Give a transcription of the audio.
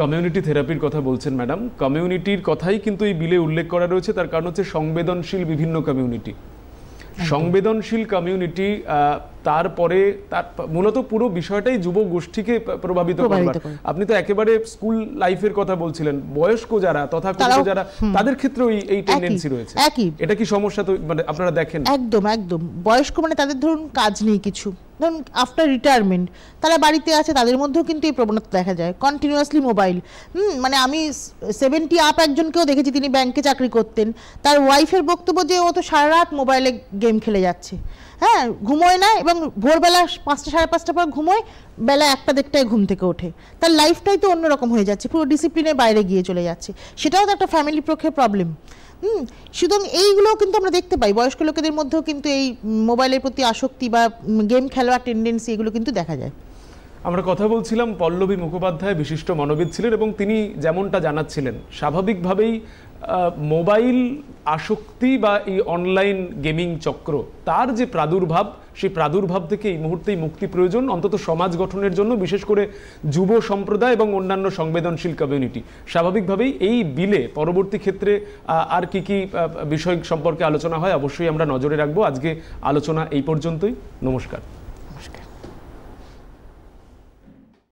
Community থেরাপির কথা বলছেন ম্যাডাম, কমিউনিটির কথাই কিন্তু এই বিলে উল্লেখ করা রয়েছে। তার কারণ হচ্ছে সংবেদনশীল বিভিন্ন কমিউনিটি, সংবেদনশীল কমিউনিটি, তারপরে তার মূলত পুরো বিষয়টাই যুব গোষ্ঠীকে প্রভাবিত করবার। আপনি তো একেবারে স্কুল লাইফের কথা বলছিলেন, বয়স্ক যারা তথাকথিত যারা, তাদের ক্ষেত্রেও এই টেন্ডেন্সি রয়েছে। এটা কি সমস্যা তো মানে আপনারা দেখেন? একদম একদম। বয়স্ক মানে তাদের ধরুন কাজ নেই কিছু, ধরুন আফটার রিটায়ারমেন্ট তারা বাড়িতে আছে, তাদের মধ্যেও কিন্তু এই প্রবণতা দেখা যায়। কন্টিনিউয়াসলি মোবাইল, মানে আমি 70 আপ একজনকেও দেখেছি, তিনি ব্যাংকে চাকরি করতেন, তার ওয়াইফের বক্তব্য যে ও তো সারা রাত মোবাইলে গেম খেলে যাচ্ছে, হ্যাঁ, ঘুমোয় না, এবং ভোরবেলা 5টা সাড়ে 5টার পর ঘুমোয়, বেলা 1টা-1:30টায় ঘুম থেকে ওঠে। তার লাইফটাই তো অন্যরকম হয়ে যাচ্ছে, পুরো ডিসিপ্লিনের বাইরে গিয়ে চলে যাচ্ছে। সেটাও তো একটা ফ্যামিলির পক্ষে প্রবলেম। সুতরাং এইগুলোও কিন্তু আমরা দেখতে পাই, বয়স্ক লোকেদের মধ্যেও কিন্তু এই মোবাইলের প্রতি আসক্তি বা গেম খেলার টেন্ডেন্সি এগুলো কিন্তু দেখা যায়। আমরা কথা বলছিলাম, পল্লবী মুখোপাধ্যায় বিশিষ্ট মনোবিদ ছিলেন এবং তিনি যেমনটা জানাচ্ছিলেন, স্বাভাবিকভাবেই মোবাইল আসক্তি বা এই অনলাইন গেমিং চক্র, তার যে প্রাদুর্ভাব, সেই প্রাদুর্ভাব থেকে এই মুহূর্তেই মুক্তি প্রয়োজন, অন্তত সমাজ গঠনের জন্য, বিশেষ করে যুব সম্প্রদায় এবং অন্যান্য সংবেদনশীল কমিউনিটি। স্বাভাবিকভাবেই এই বিলে পরবর্তী ক্ষেত্রে আর কি কি বিষয় সম্পর্কে আলোচনা হয় অবশ্যই আমরা নজরে রাখবো। আজকে আলোচনা এই পর্যন্তই। নমস্কার।